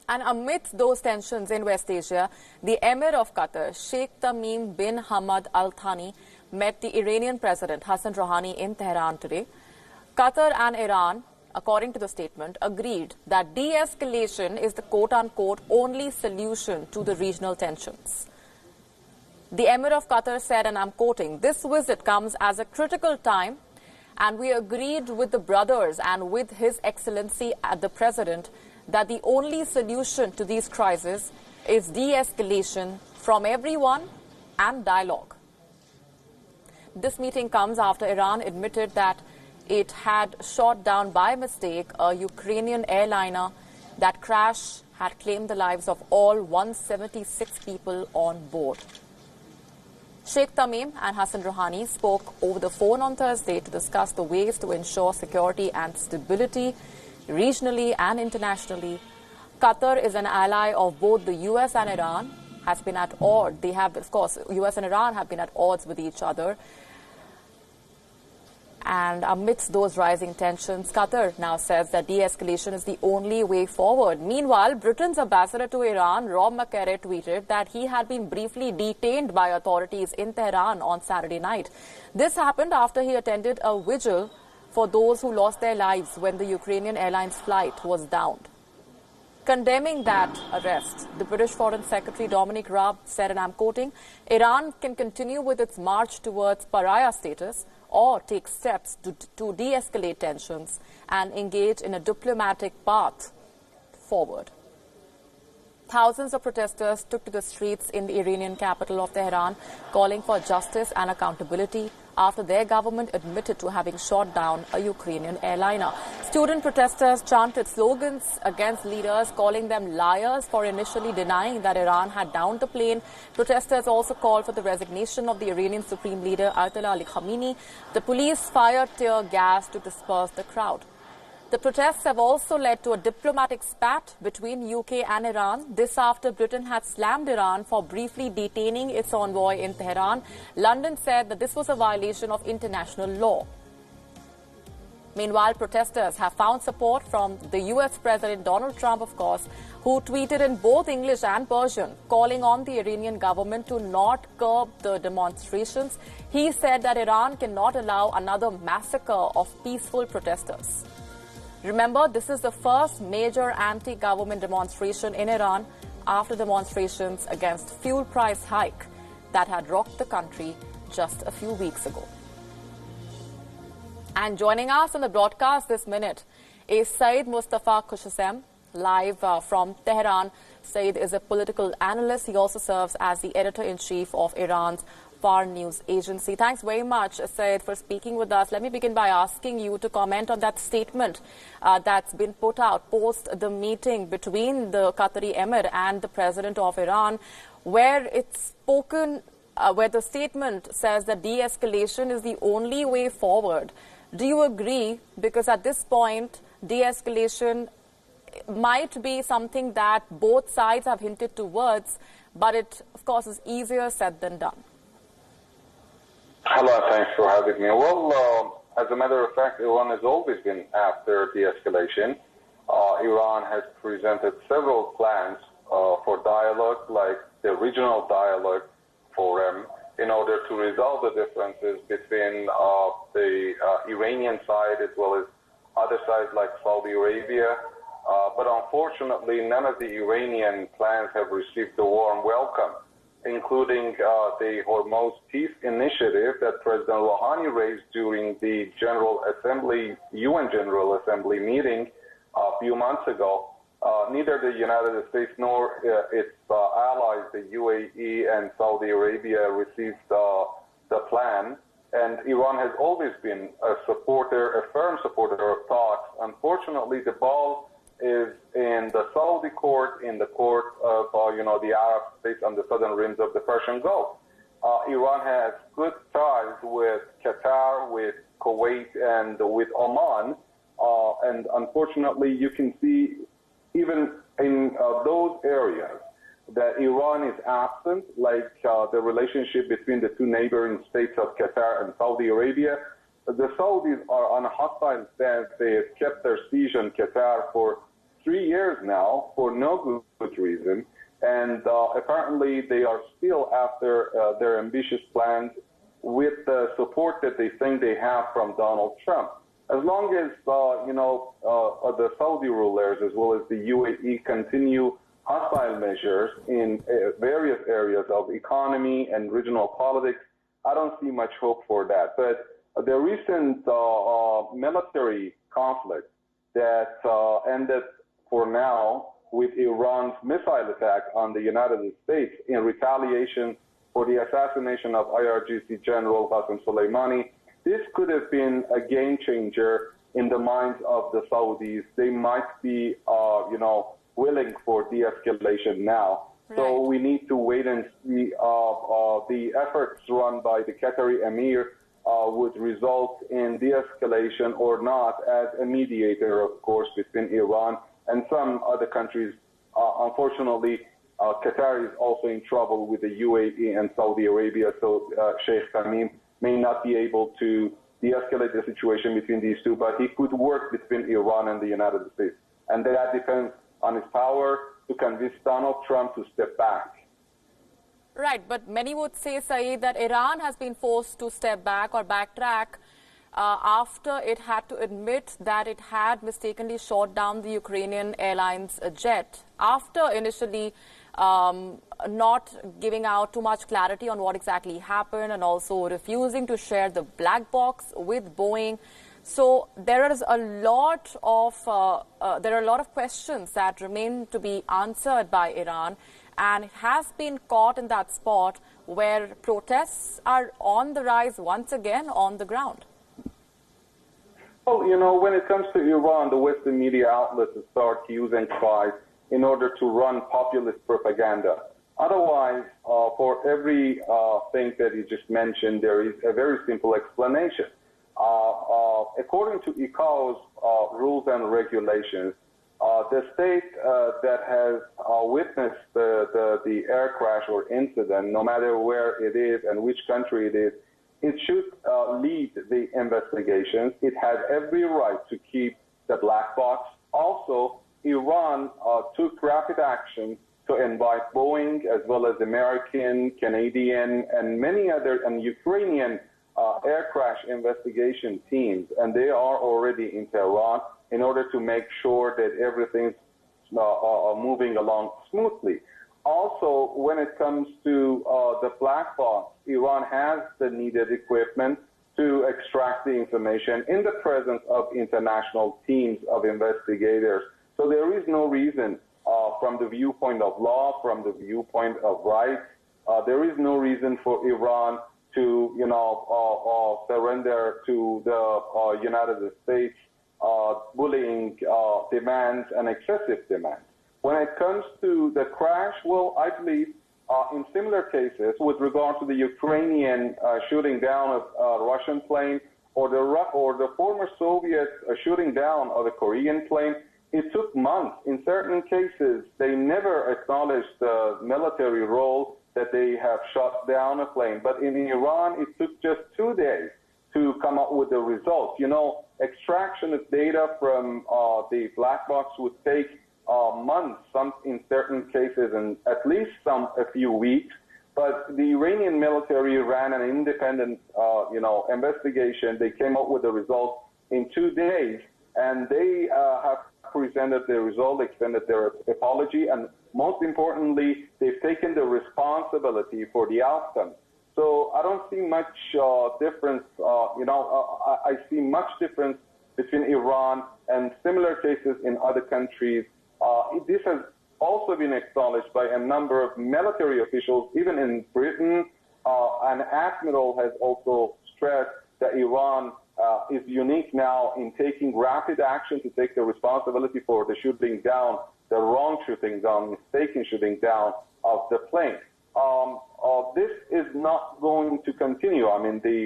And amidst those tensions in West Asia, the Emir of Qatar, Sheikh Tamim bin Hamad al-Thani, met the Iranian President Hassan Rouhani in Tehran today. Qatar and Iran, according to the statement, agreed that de-escalation is the quote-unquote only solution to the regional tensions. The Emir of Qatar said, and I'm quoting, "This visit comes as a critical time, and we agreed with the brothers and with His Excellency the President that the only solution to these crises is de-escalation from everyone and dialogue." This meeting comes after Iran admitted that it had shot down by mistake a Ukrainian airliner. That crash had claimed the lives of all 176 people on board. Sheikh Tamim and Hassan Rouhani spoke over the phone on Thursday to discuss the ways to ensure security and stability regionally and internationally. Qatar is an ally of both the US and Iran, has been at odds. They have, of course, US and Iran have been at odds with each other. And amidst those rising tensions, Qatar now says that de-escalation is the only way forward. Meanwhile, Britain's ambassador to Iran, Rob McCarry, tweeted that he had been briefly detained by authorities in Tehran on Saturday night. This happened after he attended a vigil for those who lost their lives when the Ukrainian Airlines flight was downed. Condemning that arrest, the British Foreign Secretary Dominic Raab said, and I'm quoting, "Iran can continue with its march towards pariah status or take steps to de-escalate tensions and engage in a diplomatic path forward." Thousands of protesters took to the streets in the Iranian capital of Tehran, calling for justice and accountability after their government admitted to having shot down a Ukrainian airliner. Student protesters chanted slogans against leaders, calling them liars for initially denying that Iran had downed the plane. Protesters also called for the resignation of the Iranian Supreme Leader Ayatollah Ali Khamenei. The police fired tear gas to disperse the crowd. The protests have also led to a diplomatic spat between UK and Iran. This after Britain had slammed Iran for briefly detaining its envoy in Tehran. London said that this was a violation of international law. Meanwhile, protesters have found support from the US President Donald Trump, of course, who tweeted in both English and Persian, calling on the Iranian government to not curb the demonstrations. He said that Iran cannot allow another massacre of peaceful protesters. Remember, this is the first major anti-government demonstration in Iran after demonstrations against fuel price hike that had rocked the country just a few weeks ago. And joining us on the broadcast this minute is Saeed Mustafa Khushasem, live from Tehran. Saeed is a political analyst. He also serves as the editor-in-chief of Iran's Foreign News Agency. Thanks very much, Saeed, for speaking with us. Let me begin by asking you to comment on that statement that's been put out post the meeting between the Qatari Emir and the President of Iran, where it's spoken, where the statement says that de-escalation is the only way forward. Do you agree? Because at this point, de-escalation might be something that both sides have hinted towards, but it, of course, is easier said than done. Hello, thanks for having me. Well, as a matter of fact, Iran has always been after de-escalation. Iran has presented several plans for dialogue, like the regional dialogue forum, in order to resolve the differences between the Iranian side as well as other sides like Saudi Arabia. But unfortunately, none of the Iranian plans have received a warm welcome, including the Hormuz Peace Initiative that President Rouhani raised during the General Assembly, UN General Assembly meeting a few months ago. Neither the United States nor its allies, the UAE and Saudi Arabia, received the plan. And Iran has always been a supporter, a firm supporter of talks. Unfortunately, the ball is in the Saudi court, in the court of, the Arab states on the southern rims of the Persian Gulf. Iran has good ties with Qatar, with Kuwait, and with Oman. And unfortunately, you can see even in those areas that Iran is absent, like the relationship between the two neighboring states of Qatar and Saudi Arabia. The Saudis are on a hostile stance. They have kept their siege on Qatar for 3 years now for no good reason. And apparently they are still after their ambitious plans with the support that they think they have from Donald Trump. As long as, the Saudi rulers as well as the UAE continue hostile measures in various areas of economy and regional politics, I don't see much hope for that. But the recent military conflict that ended for now with Iran's missile attack on the United States in retaliation for the assassination of IRGC General Qasem Soleimani, this could have been a game changer in the minds of the Saudis. They might be, willing for de-escalation now. Right. So we need to wait and see the efforts run by the Qatari Emir would result in de-escalation or not as a mediator, of course, between Iran and some other countries. Unfortunately, Qatar is also in trouble with the UAE and Saudi Arabia, so Sheikh Tamim may not be able to de-escalate the situation between these two, but he could work between Iran and the United States. And that depends on his power to convince Donald Trump to step back. Right, but many would say, Saeed, that Iran has been forced to step back or backtrack after it had to admit that it had mistakenly shot down the Ukrainian Airlines jet, after initially not giving out too much clarity on what exactly happened and also refusing to share the black box with Boeing. So there is a lot of questions that remain to be answered by Iran, and it has been caught in that spot where protests are on the rise once again on the ground. Well, when it comes to Iran, the Western media outlets start using pride in order to run populist propaganda. Otherwise, for every thing that you just mentioned, there is a very simple explanation. According to ICAO's rules and regulations, the state that has witnessed the air crash or incident, no matter where it is and which country it is, it should lead the investigations. It has every right to keep the black box. Also, Iran took rapid action to invite Boeing as well as American, Canadian, and many other and Ukrainian air crash investigation teams, and they are already in Tehran in order to make sure that everything's moving along smoothly. Also, when it comes to the black box, Iran has the needed equipment to extract the information in the presence of international teams of investigators. So there is no reason from the viewpoint of law, from the viewpoint of rights, there is no reason for Iran to, surrender to the United States bullying demands and excessive demands. When it comes to the crash, well, I believe in similar cases with regard to the Ukrainian shooting down of a Russian plane or the former Soviet shooting down of a Korean plane, it took months. In certain cases, they never acknowledged the military role that they have shot down a plane. But in Iran, it took just 2 days to come up with the results. Extraction of data from the black box would take months, some in certain cases, and at least a few weeks. But the Iranian military ran an independent, investigation. They came up with the results in 2 days, and they have presented the result, extended their apology, and most importantly, they've taken the responsibility for the outcome. So I don't see much difference. I see much difference between Iran and similar cases in other countries. This has also been acknowledged by a number of military officials, even in Britain. An admiral has also stressed that Iran is unique now in taking rapid action to take the responsibility for the shooting down, the wrong shooting down, mistaken shooting down of the plane. This is not going to continue. I mean, the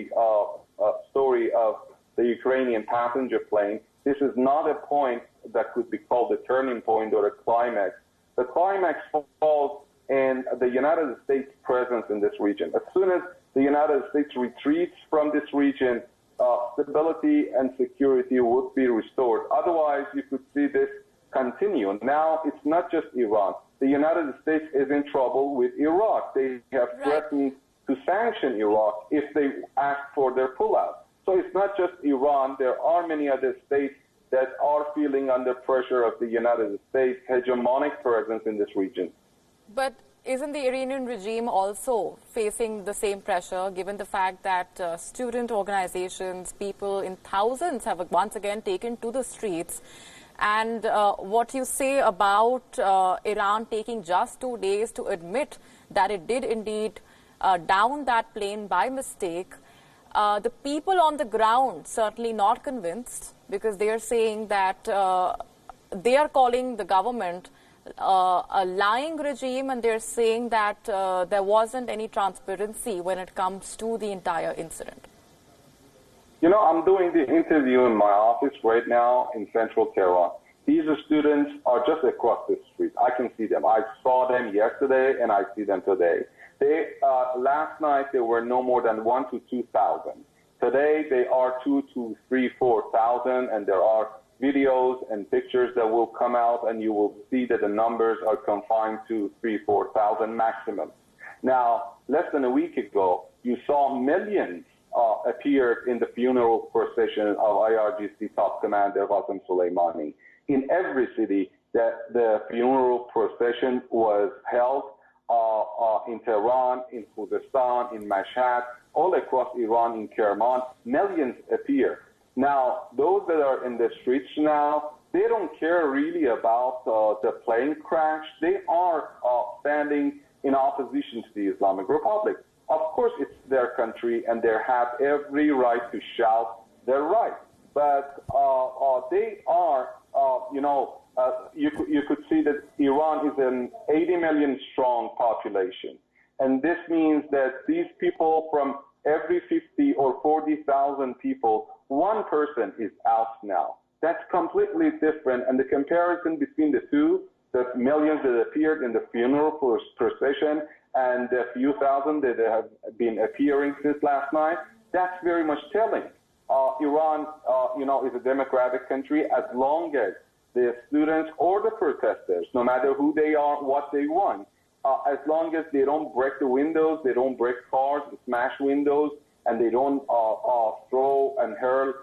story of the Ukrainian passenger plane, this is not a point that could be called a turning point or a climax. The climax falls in the United States' presence in this region. As soon as the United States retreats from this region, stability and security would be restored. Otherwise, you could see this continue. Now it's not just Iran. The United States is in trouble with Iraq. They have threatened to sanction Iraq if they ask for their pullout. So it's not just Iran. There are many other states that are feeling under pressure of the United States' hegemonic presence in this region. But isn't the Iranian regime also facing the same pressure, given the fact that student organizations, people in thousands have once again taken to the streets? And what you say about Iran taking just 2 days to admit that it did indeed down that plane by mistake, the people on the ground certainly not convinced, because they are saying that they are calling the government a lying regime, and they're saying that there wasn't any transparency when it comes to the entire incident. You know, I'm doing the interview in my office right now in central Tehran. These students are just across the street. I can see them. I saw them yesterday and I see them today. Last night there were no more than 1,000 to 2,000. Today they are 2,000 to 3,000, 4,000, and there are videos and pictures that will come out, and you will see that the numbers are confined to 3,000, 4,000 maximum. Now, less than a week ago, you saw millions appeared in the funeral procession of IRGC top commander Qasem Soleimani. In every city that the funeral procession was held, in Tehran, in Khuzestan, in Mashhad, all across Iran, in Kerman, millions appear. Now, those that are in the streets now, they don't care really about the plane crash. They are standing in opposition to the Islamic Republic. Of course, it's their country, and they have every right to shout their right. But they are, you could see that Iran is an 80 million strong population. And this means that these people, from every 50 or 40,000 people, one person is out now. That's completely different. And the comparison between the two, the millions that appeared in the funeral procession and the few thousand that have been appearing since last night, that's very much telling. Iran, is a democratic country as long as the students or the protesters, no matter who they are, what they want, as long as they don't break the windows, they don't break cars, smash windows, and they don't throw and hurl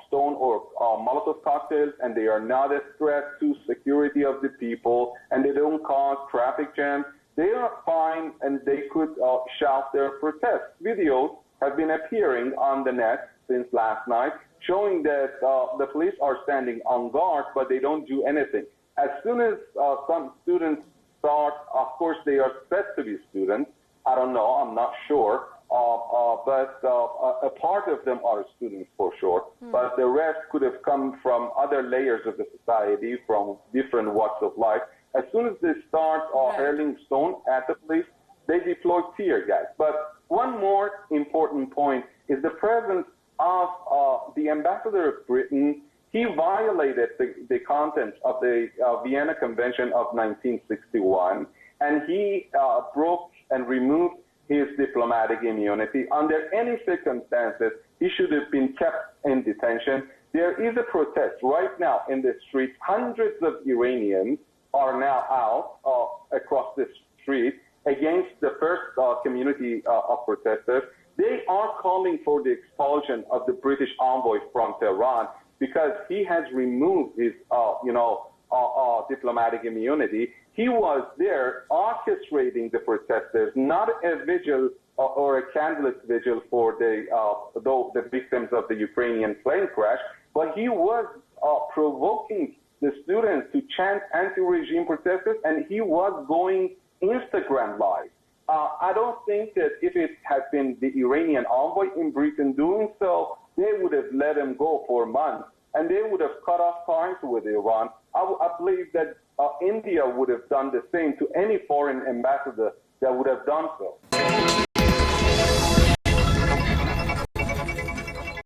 stone or Molotov cocktails, and they are not a threat to security of the people, and they don't cause traffic jams, they are fine, and they could shout their protest. Videos have been appearing on the net since last night, showing that the police are standing on guard, but they don't do anything. As soon as some students start, of course they are said to be students, I don't know, I'm not sure, but a part of them are students for sure, but the rest could have come from other layers of the society, from different walks of life. As soon as they start hurling stone at the police, they deploy tear gas. But one more important point is the presence of the ambassador of Britain. He violated the contents of the Vienna Convention of 1961, and he broke and removed his diplomatic immunity. Under any circumstances, he should have been kept in detention. There is a protest right now in the streets. Hundreds of Iranians are now out across the street against the first community of protesters. They are calling for the expulsion of the British envoy from Tehran because he has removed his, diplomatic immunity. He was there orchestrating the protesters, not a vigil or a candlelit vigil for the victims of the Ukrainian plane crash, but he was provoking the students to chant anti-regime protesters, and he was going Instagram live. I don't think that if it had been the Iranian envoy in Britain doing so, they would have let him go for months, and they would have cut off ties with Iran. I believe that India would have done the same to any foreign ambassador that would have done so.